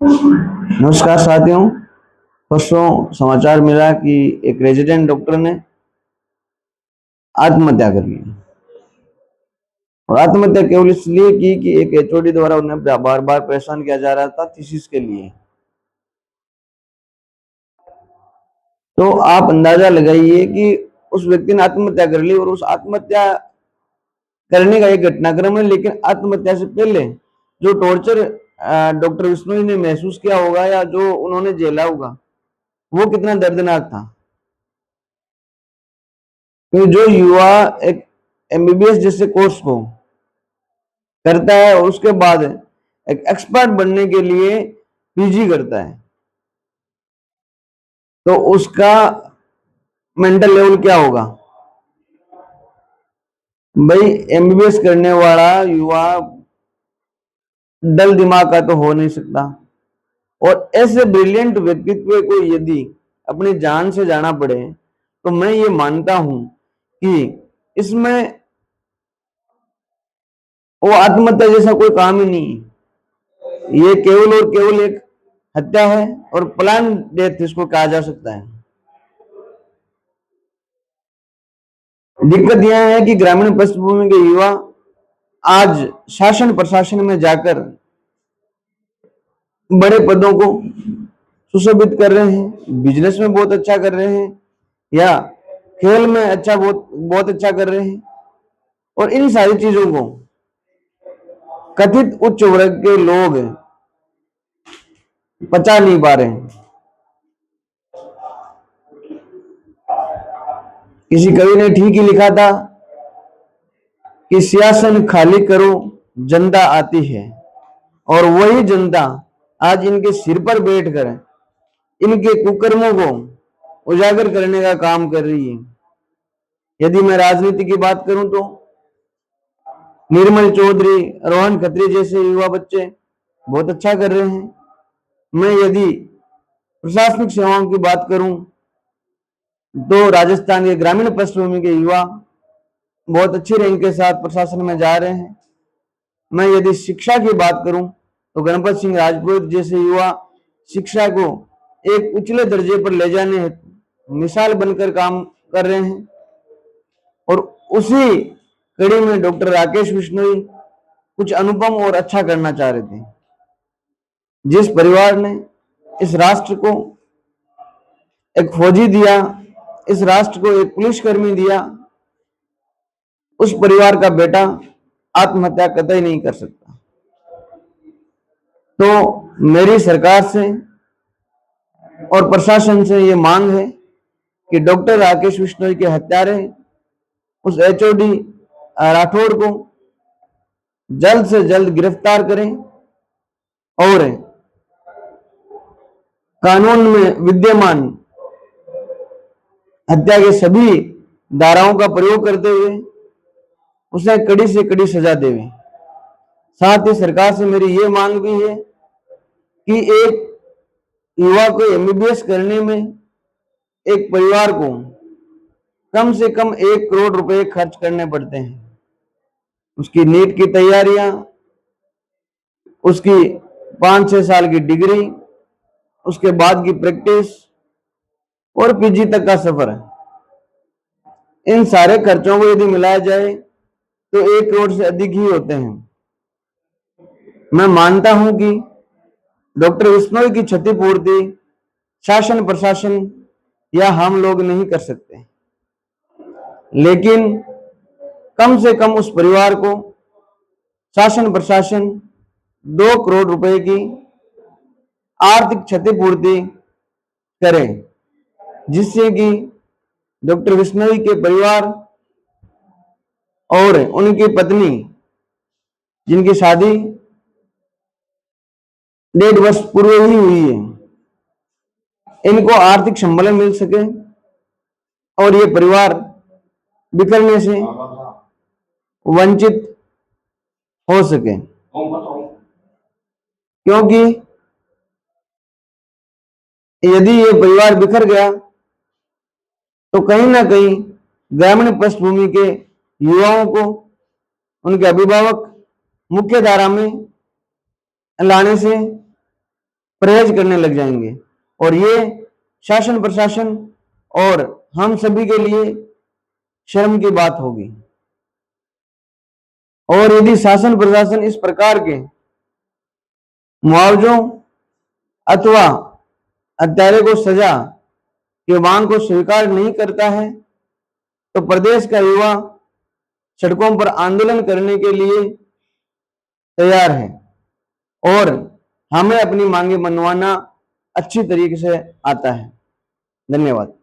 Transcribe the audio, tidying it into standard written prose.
नमस्कार साथियों। परसों समाचार मिला कि एक रेजिडेंट डॉक्टर ने आत्महत्या कर ली और आत्महत्या केवल इसलिए की कि एक एचओडी द्वारा उन्हें बार बार परेशान किया जा रहा था थीसिस के लिए। तो आप अंदाजा लगाइए कि उस व्यक्ति ने आत्महत्या कर ली और उस आत्महत्या करने का एक घटनाक्रम है, लेकिन आत्महत्या से पहले जो टॉर्चर डॉक्टर विश्नोई ने महसूस किया होगा या जो उन्होंने झेला होगा वो कितना दर्दनाक था। तो जो युवा एक एमबीबीएस जैसे कोर्स को करता है और उसके बाद एक एक्सपर्ट बनने के लिए पीजी करता है, तो उसका मेंटल लेवल क्या होगा। भाई एमबीबीएस करने वाला युवा डल दिमाग का तो हो नहीं सकता, और ऐसे ब्रिलियंट व्यक्तित्व को यदि अपनी जान से जाना पड़े तो मैं ये मानता हूं कि इसमें वो आत्महत्या जैसा कोई काम ही नहीं है। ये केवल और केवल एक हत्या है और प्लान डेथ इसको कहा जा सकता है। दिक्कत यह है कि ग्रामीण पृष्ठभूमि के युवा आज शासन प्रशासन में जाकर बड़े पदों को सुशोभित कर रहे हैं, बिजनेस में बहुत अच्छा कर रहे हैं या खेल में अच्छा बहुत बहुत अच्छा कर रहे हैं, और इन सारी चीजों को कथित उच्च वर्ग के लोग पचा नहीं पा रहे हैं। किसी कवि ने ठीक ही लिखा था कि सियासन खाली करो जनता आती है, और वही जनता आज इनके सिर पर बैठकर इनके कुकर्मों को उजागर करने का काम कर रही है। यदि मैं राजनीति की बात करूं तो निर्मल चौधरी, रोहन खत्री जैसे युवा बच्चे बहुत अच्छा कर रहे हैं। मैं यदि प्रशासनिक सेवाओं की बात करूं तो राजस्थान के ग्रामीण पृष्ठभूमि के युवा बहुत अच्छी रैंक के साथ प्रशासन में जा रहे हैं। मैं यदि शिक्षा की बात करूं तो गणपत सिंह राजपूत जैसे युवा शिक्षा को एक उचले दर्जे पर ले जाने हेतु मिसाल बनकर काम कर रहे हैं, और उसी कड़ी में डॉक्टर राकेश बिश्नोई कुछ अनुपम और अच्छा करना चाह रहे थे। जिस परिवार ने इस राष्ट्र को एक फौजी दिया, इस राष्ट्र को एक पुलिसकर्मी दिया, उस परिवार का बेटा आत्महत्या कतई नहीं कर सकता। तो मेरी सरकार से और प्रशासन से ये मांग है कि डॉक्टर राकेश बिश्नोई के हत्यारे उस एचओडी राठौड़ को जल्द से जल्द गिरफ्तार करें और कानून में विद्यमान हत्या के सभी धाराओं का प्रयोग करते हुए उसे कड़ी से कड़ी सजा देवे। साथ ही सरकार से मेरी ये मांग भी है कि एक युवा को एमबीबीएस करने में एक परिवार को कम से कम 1 करोड़ रुपए खर्च करने पड़ते हैं। उसकी नीट की तैयारियां, उसकी 5-6 साल की डिग्री, उसके बाद की प्रैक्टिस और पीजी तक का सफर है। इन सारे खर्चों को यदि मिलाया जाए तो 1 करोड़ से अधिक ही होते हैं। मैं मानता हूं कि डॉक्टर बिश्नोई की क्षतिपूर्ति शासन प्रशासन या हम लोग नहीं कर सकते, लेकिन कम से कम उस परिवार को शासन प्रशासन 2 करोड़ रुपए की आर्थिक क्षतिपूर्ति करे, जिससे कि डॉक्टर बिश्नोई के परिवार और उनकी पत्नी, जिनकी शादी 1.5 वर्ष पूर्व ही हुई है, इनको आर्थिक संबल मिल सके और ये परिवार बिखरने से वंचित हो सके। क्योंकि यदि ये परिवार बिखर गया तो कहीं ना कहीं ग्रामीण पृष्ठभूमि के युवाओं को उनके अभिभावक मुख्य धारा में लाने से परहेज करने लग जाएंगे और ये शासन प्रशासन और हम सभी के लिए शर्म की बात होगी। और यदि शासन प्रशासन इस प्रकार के मुआवजों अथवा हत्यारे को सजा की मांग को स्वीकार नहीं करता है तो प्रदेश का युवा सड़कों पर आंदोलन करने के लिए तैयार है और हमें अपनी मांगे मनवाना अच्छी तरीके से आता है। धन्यवाद।